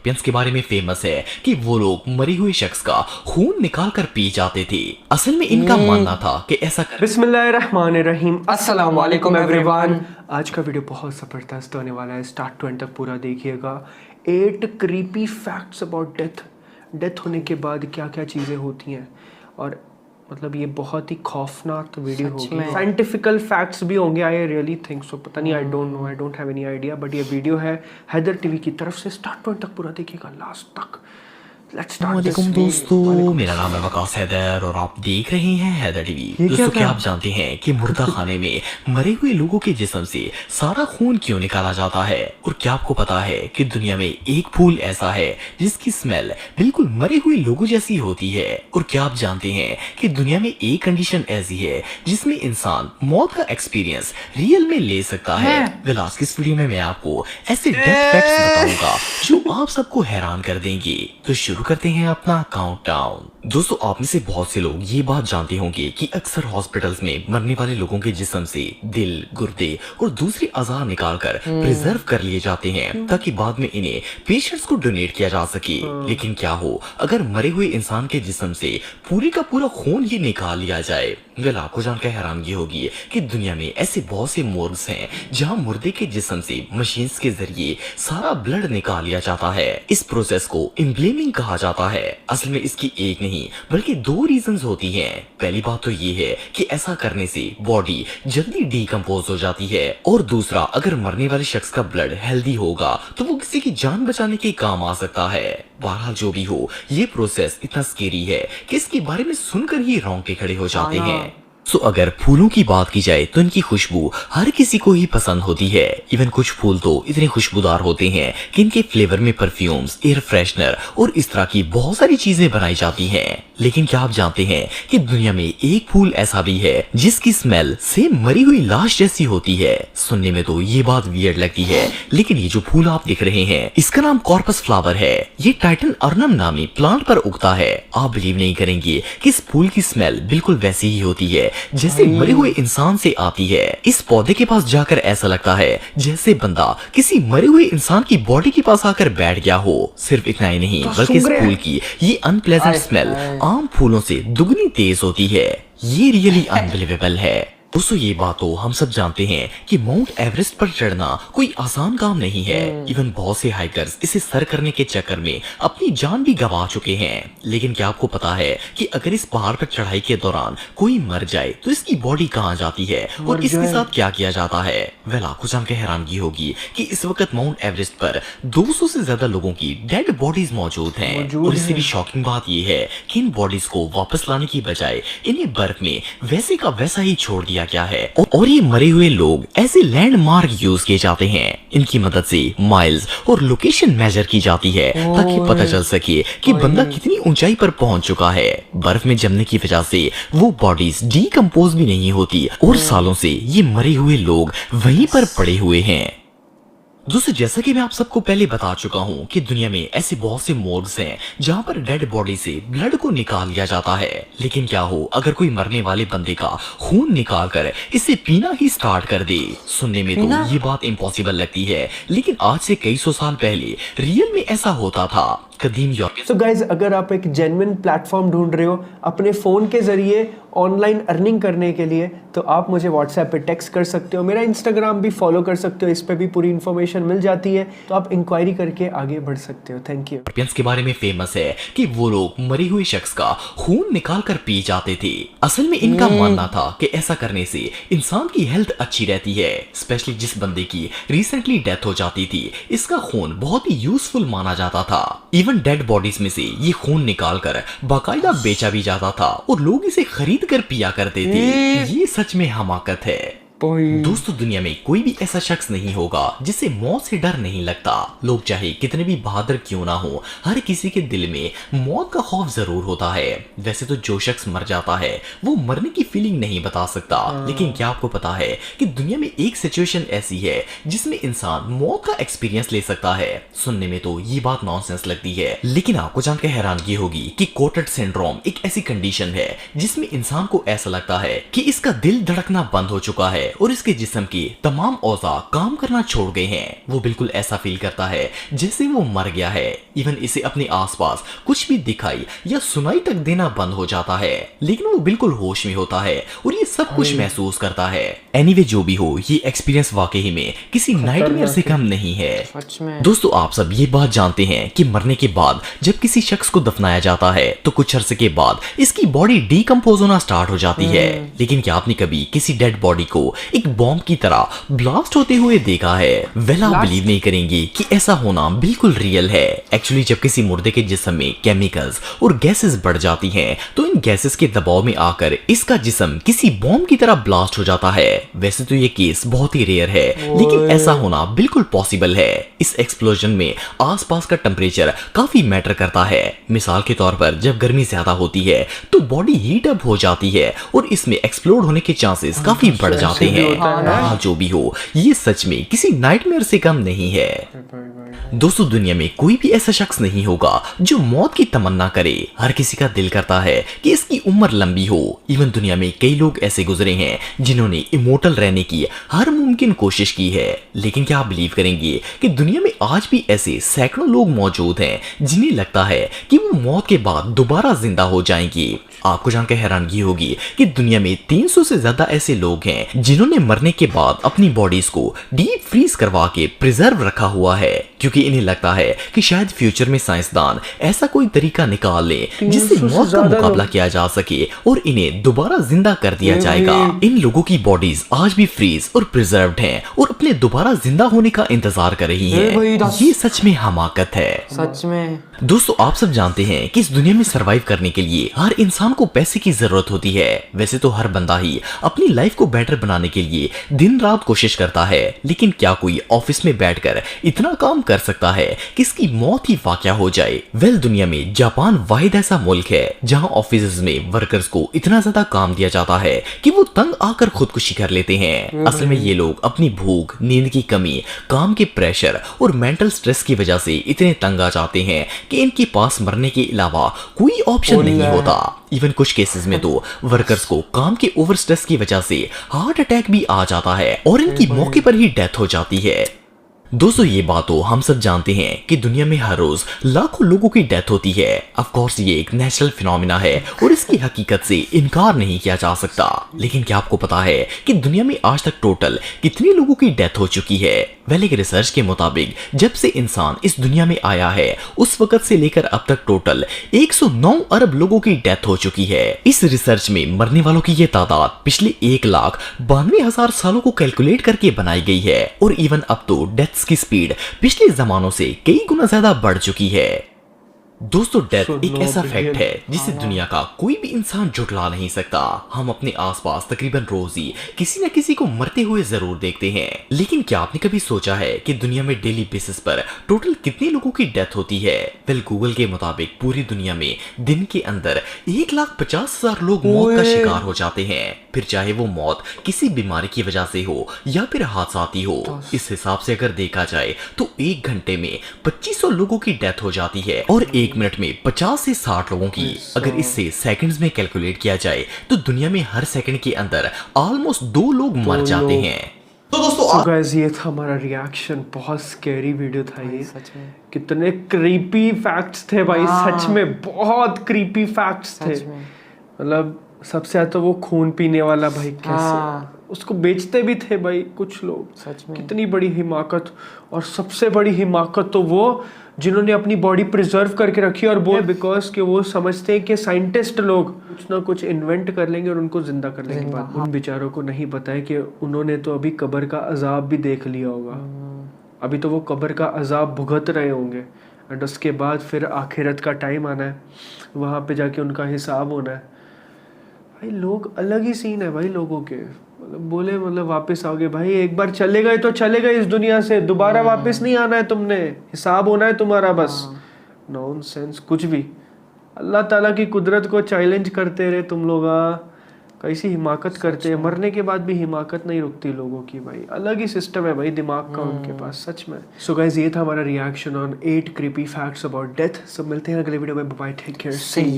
Europeans के बारे में फेमस है कि वो लोग मरे हुए शख्स का खून निकाल कर पी जाते थे। असल में इनका मानना था कि ऐसा कर बिस्मिल्लाहिर्रहमानिर्रहीम, अस्सलाम वालेकुम एवरीवन। आज का वीडियो बहुत ज़बरदस्त होने वाला है, स्टार्ट टू एंड तक पूरा देखिएगा। 8 क्रीपी फैक्ट्स अबाउट डेथ होने के बाद क्या क्या चीज़ें होती हैं, और मतलब ये बहुत ही खौफनाक वीडियो होगी। साइंटिफिकल फैक्ट्स भी होंगे, आई रियली थिंक सो। पता नहीं, I don't know, I don't have any idea, but ये वीडियो है हैदर टीवी की तरफ से। स्टार्ट टू एंड तक पूरा देखिएगा, लास्ट तक। वालेकुम दोस्तों, मेरा नाम है वकास हैदर और आप देख रहे हैं हैदर टीवी। दोस्तों, क्या आप जानते हैं कि मुर्दा खाने में मरे हुए लोगों के जिस्म से सारा खून क्यों निकाला जाता है? और क्या आपको पता है कि दुनिया में एक फूल ऐसा है जिसकी स्मेल बिल्कुल मरे हुए लोगों जैसी होती है? और क्या आप जानते हैं कि दुनिया में एक कंडीशन ऐसी है जिसमें इंसान मौत का एक्सपीरियंस रियल में ले सकता है? वेल, आज की इस वीडियो में मैं आपको ऐसे डेथ फैक्ट्स बताऊंगा जो आप सबको हैरान कर देंगे। तो शुरू करते हैं अपना काउंटडाउन। दोस्तों, आप में से बहुत से लोग ये बात जानते होंगे कि अक्सर हॉस्पिटल्स में मरने वाले लोगों के जिस्म से दिल, गुर्दे और दूसरे अज़ा निकालकर प्रिजर्व कर लिए जाते हैं ताकि बाद में इन्हें पेशेंट्स को डोनेट किया जा सके। लेकिन क्या हो अगर मरे हुए इंसान के जिस्म से पूरी का पूरा खून ही निकाल लिया जाए? वेल, आपको जानकर हैरानगी होगी कि दुनिया में ऐसे बहुत से मोर्ग्स हैं जहां मुर्दे के जिस्म से मशीन्स के जरिए सारा ब्लड निकाल लिया जाता है। इस प्रोसेस को इम्ब्लेमिंग कहा जाता है। असल में इसकी एक नहीं बल्कि 2 रीजंस होती हैं। पहली बात तो ये है कि ऐसा करने से बॉडी जल्दी डीकंपोज हो जाती है, और दूसरा, अगर मरने वाले शख्स का ब्लड हेल्दी होगा तो वो किसी की जान बचाने के काम आ सकता है। बहरहाल जो भी हो, ये प्रोसेस इतना स्केरी है कि इसके बारे में सुनकर ही रोंगटे खड़े हो जाते हैं। सो अगर फूलों की बात की जाए तो इनकी खुशबू हर किसी को ही पसंद होती है। इवन कुछ फूल तो इतने खुशबूदार होते हैं कि इनके फ्लेवर में परफ्यूम्स, एयर फ्रेशनर और इस तरह की बहुत सारी चीजें बनाई जाती हैं। लेकिन क्या आप जानते हैं कि दुनिया में एक फूल ऐसा भी है जिसकी स्मेल सेम मरी हुई लाश जैसी होती है? सुनने में तो ये बात वियर्ड लगती है, लेकिन ये जो फूल आप देख रहे हैं इसका नाम कॉर्पस फ्लावर है। ये टाइटन अर्नम नामी प्लांट पर उगता है। आप बिलीव नहीं करेंगे कि इस फूल की स्मेल बिल्कुल वैसी ही होती है जैसे मरे हुए इंसान से आती है। इस पौधे के पास जाकर ऐसा लगता है जैसे बंदा किसी मरे हुए इंसान की बॉडी के पास आकर बैठ गया हो। सिर्फ इतना ही नहीं, बल्कि इस फूल की ये अनप्लेजेंट स्मेल आम फूलों से दुगनी तेज होती है। ये रियली अनबिलीवेबल है। दोस्तों, ये बात तो हम सब जानते हैं कि माउंट एवरेस्ट पर चढ़ना कोई आसान काम नहीं है। इवन बहुत से हाइकर्स इसे सर करने के चक्कर में अपनी जान भी गंवा चुके हैं। लेकिन क्या आपको पता है कि अगर इस पहाड़ पर चढ़ाई के दौरान कोई मर जाए तो इसकी बॉडी कहाँ जाती है और इसके साथ क्या किया जाता है? वेल, आपको जानकर हैरानगी होगी कि इस वक्त माउंट एवरेस्ट पर 200 से ज्यादा लोगों की डेड बॉडीज मौजूद हैं। और इससे भी शॉकिंग बात यह है कि इन बॉडीज को वापस लाने की बजाय इन्हें बर्फ में वैसे का वैसा ही छोड़ दिया क्या है। और ये मरे हुए लोग ऐसे लैंडमार्क यूज किए जाते हैं। इनकी मदद से माइल्स और लोकेशन मेजर की जाती है ताकि पता चल सके कि बंदा कितनी ऊंचाई पर पहुंच चुका है। बर्फ में जमने की वजह से वो बॉडीज डीकंपोज भी नहीं होती और सालों से ये मरे हुए लोग वहीं पर पड़े हुए हैं। दोस्तों, जैसा कि मैं आप सबको पहले बता चुका हूं कि दुनिया में ऐसे बहुत से मोर्ग्स हैं जहां पर डेड बॉडी से ब्लड को निकाल लिया जाता है। लेकिन क्या हो अगर कोई मरने वाले बंदे का खून निकाल कर इसे पीना ही स्टार्ट कर दे? सुनने में तो ये बात इम्पॉसिबल लगती है, लेकिन आज से कई सौ साल पहले रियल में ऐसा होता था। कदीम यूरोपियन। तो गाइज, अगर आप एक जेन्युइन प्लेटफॉर्म ढूंढ रहे हो अपने फ़ोन के ज़रिए ऑनलाइन अर्निंग करने के लिए, तो आप मुझे व्हाट्सएप पे टेक्स्ट कर सकते हो। मेरा इंस्टाग्राम भी फॉलो कर सकते हो, इस पे भी पूरी इन्फॉर्मेशन मिल जाती है, तो आप इंक्वायरी करके आगे बढ़ सकते हो। Thank you. यूरोपियंस के बारे में फेमस है कि वो लोग मरे हुए शख्स का खून निकाल कर पी जाते थे। असल में इनका मानना था कि ऐसा करने से इंसान की हेल्थ अच्छी रहती है, स्पेशली जिस बंदे की रिसेंटली डेथ हो जाती थी। इसका खून बहुत ही यूजफुल माना जाता था। इवन डेड बॉडीज में से ये खून निकालकर बाकायदा बेचा भी जाता था और लोग इसे खरीद कर पिया करते थे। ये सच में हमाकत है। दोस्तों, दुनिया में कोई भी ऐसा शख्स नहीं होगा जिसे मौत से डर नहीं लगता। लोग चाहे कितने भी बहादुर क्यों ना हो, हर किसी के दिल में मौत का खौफ जरूर होता है। वैसे तो जो शख्स मर जाता है वो मरने की फीलिंग नहीं बता सकता, लेकिन क्या आपको पता है कि दुनिया में एक सिचुएशन ऐसी है जिसमें इंसान मौत का एक्सपीरियंस ले सकता है? सुनने में तो ये बात नॉनसेंस लगती है, लेकिन आपको जानकर हैरानगी होगी कि कोटेड सिंड्रोम एक ऐसी कंडीशन है जिसमें इंसान को ऐसा लगता है कि इसका दिल धड़कना बंद हो चुका है और इसके जिस्म के तमाम औजा काम करना छोड़ गए हैं। वो बिल्कुल ऐसा फील करता है जैसे वो मर गया है। इवन इसे अपने आसपास कुछ भी दिखाई या सुनाई तक देना बंद हो जाता है, लेकिन वो बिल्कुल होश में होता है और ये सब कुछ महसूस करता है। एनीवे जो भी हो, ये एक्सपीरियंस वाकई में किसी नाइटमेयर से कम नहीं है। दोस्तों, आप सब ये बात जानते हैं कि मरने के बाद जब किसी शख्स को दफनाया जाता है तो कुछ अरसे के बाद इसकी बॉडी डीकंपोज होना स्टार्ट हो जाती है। लेकिन क्या आपने कभी किसी डेड बॉडी को एक बॉम्ब की तरह ब्लास्ट होते हुए देखा है? वेल, आप बिलीव नहीं करेंगे कि ऐसा होना बिल्कुल रियल है। एक्चुअली जब किसी मुर्दे के जिस्म में केमिकल्स और गैसेस बढ़ जाती हैं तो इन गैसेस के दबाव में आकर इसका जिस्म किसी बॉम्ब की तरह ब्लास्ट हो जाता है। वैसे तो ये केस बहुत ही रेयर है, लेकिन ऐसा होना बिल्कुल पॉसिबल है। इस एक्सप्लोजन में आसपास का टेम्परेचर काफी मैटर करता है। मिसाल के तौर पर जब गर्मी ज्यादा होती है तो बॉडी हीट अप हो जाती है और इसमें एक्सप्लोड होने के चांसेस काफी बढ़ जाते हैं। जो भी हो, ये सच में किसी नाइटमेयर से कम नहीं है। दोस्तों, दुनिया में कोई भी ऐसा शख्स नहीं होगा जो मौत की तमन्ना करे। हर किसी का दिल करता है कि इसकी उम्र लंबी हो। इवन दुनिया में कई लोग ऐसे गुजरे हैं जिन्होंने इमोर्टल रहने की हर मुमकिन कोशिश की है। लेकिन क्या आप बिलीव करेंगे कि दुनिया में आज भी ऐसे सैकड़ों लोग मौजूद हैं जिन्हें लगता है कि वो मौत के बाद दोबारा जिंदा हो जाएंगे। आपको जानकर हैरानगी होगी कि दुनिया में 300 से ज्यादा ऐसे लोग हैं जिन्होंने मरने के बाद अपनी बॉडीज को डीप फ्रीज करवा के प्रिजर्व रखा हुआ है, क्योंकि इन्हें लगता है कि शायद फ्यूचर में साइंसदान ऐसा कोई तरीका निकाल ले जिससे मौत का मुकाबला किया जा सके और इन्हें दोबारा जिंदा कर दिया जाएगा। इन लोगों की बॉडीज आज भी फ्रीज और प्रिजर्व्ड हैं और अपने दोबारा जिंदा होने का इंतजार कर रही हैं। ये सच में हमाकत है। सच में दोस्तों, आप सब जानते हैं कि इस दुनिया में सरवाइव करने के लिए हर इंसान को पैसे की जरूरत होती है। वैसे तो हर बंदा ही अपनी लाइफ को बेटर बनाने के लिए दिन रात कोशिश करता है, लेकिन क्या कोई ऑफिस में बैठकर इतना काम कर सकता है कि इसकी मौत ही वाकया हो जाए? वेल, दुनिया में जापान वाहिद ऐसा मुल्क है जहां ऑफिस में वर्कर्स को इतना ज्यादा काम दिया जाता है कि वो तंग आकर खुदकुशी कर लेते हैं। असल में ये लोग अपनी भूख, नींद की कमी, काम के प्रेशर और मेंटल स्ट्रेस की वजह से इतने तंग आ जाते हैं कि इनके पास मरने के अलावा कोई ऑप्शन नहीं होता। इवन कुछ केसेस में तो वर्कर्स को काम के ओवर स्ट्रेस की वजह से हार्ट अटैक भी आ जाता है और इनकी मौके पर ही डेथ हो जाती है। दोस्तों, ये बात तो हम सब जानते हैं कि दुनिया में हर रोज लाखों लोगों की डेथ होती है। ऑफ कोर्स ये एक नेचुरल फिनोमिना है और इसकी हकीकत से इनकार नहीं किया जा सकता। लेकिन क्या आपको पता है कि दुनिया में आज तक टोटल कितने लोगों की डेथ हो चुकी है? वेल, एक रिसर्च के मुताबिक जब से इंसान इस दुनिया में आया है उस वक्त से लेकर अब तक टोटल 109 अरब लोगों की डेथ हो चुकी है। इस रिसर्च में मरने वालों की ये तादाद पिछले 1,92,000 सालों को कैलकुलेट करके बनाई गई है और इवन अब तो डेथ्स की स्पीड पिछले जमानों से कई गुना ज्यादा बढ़ चुकी है। दोस्तों, डेथ एक ऐसा फैक्ट है जिसे दुनिया का कोई भी इंसान झुठला नहीं सकता। हम अपने आसपास तकरीबन रोज ही किसी न किसी को मरते हुए जरूर देखते हैं। लेकिन क्या आपने कभी सोचा है कि दुनिया में डेली बेसिस पर टोटल कितने लोगों की डेथ होती है? वेल, गूगल के मुताबिक पूरी दुनिया में दिन के अंदर 1,50,000 लोग मौत का शिकार हो जाते हैं। फिर चाहे वो मौत किसी बीमारी की वजह से हो या फिर हादसाती हो। इस हिसाब से अगर देखा जाए तो 1 घंटे में 2500 लोगों की डेथ हो जाती है और 1 मिनट में 50 से 60 लोगों की। अगर इससे सेकंड्स में कैलकुलेट किया जाए तो दुनिया में हर सेकंड के अंदर ऑलमोस्ट 2 लोग मर जाते हैं। तो दोस्तों, गाइस, ये था हमारा रिएक्शन। बहुत स्कैरी वीडियो था ये। सच में कितने क्रीपी फैक्ट्स थे भाई। सच में बहुत क्रीपी फैक्ट्स थे। मतलब सबसे ज्यादा तो वो खून पीने वाला भाई, कैसे उसको बेचते भी थे भाई कुछ लोग। सच में कितनी बड़ी हिमाकत। और सबसे बड़ी हिमाकत तो वो जिन्होंने अपनी बॉडी प्रिजर्व करके रखी और वो बिकॉज कि वो समझते हैं कि साइंटिस्ट लोग कुछ ना कुछ इन्वेंट कर लेंगे और उनको जिंदा कर लेंगे। बाद उन बेचारों को नहीं पता है कि उन्होंने तो अभी कब्र का अजाब भी देख लिया होगा। अभी तो वो कब्र का अजाब भुगत रहे होंगे एंड उसके बाद फिर आखिरत का टाइम आना है, वहाँ पे जाके उनका हिसाब होना है। भाई लोग अलग ही सीन है भाई लोगों के। बोले मतलब वापस आओगे भाई, एक बार चले गए तो चले गए इस दुनिया से, दोबारा वापस नहीं आना है तुमने, हिसाब होना है तुम्हारा बस। नॉनसेंस कुछ भी। अल्लाह ताला की कुदरत को चैलेंज करते रहे तुम लोग। कैसी हिमाकत करते हैं, मरने के बाद भी हिमाकत नहीं रुकती लोगों की भाई। अलग ही सिस्टम है भाई दिमाग का उनके पास सच में। सो गाइस, ये था हमारा reaction on 8 creepy facts about death. सब मिलते हैं अगले वीडियो में। Bye, take care, see you.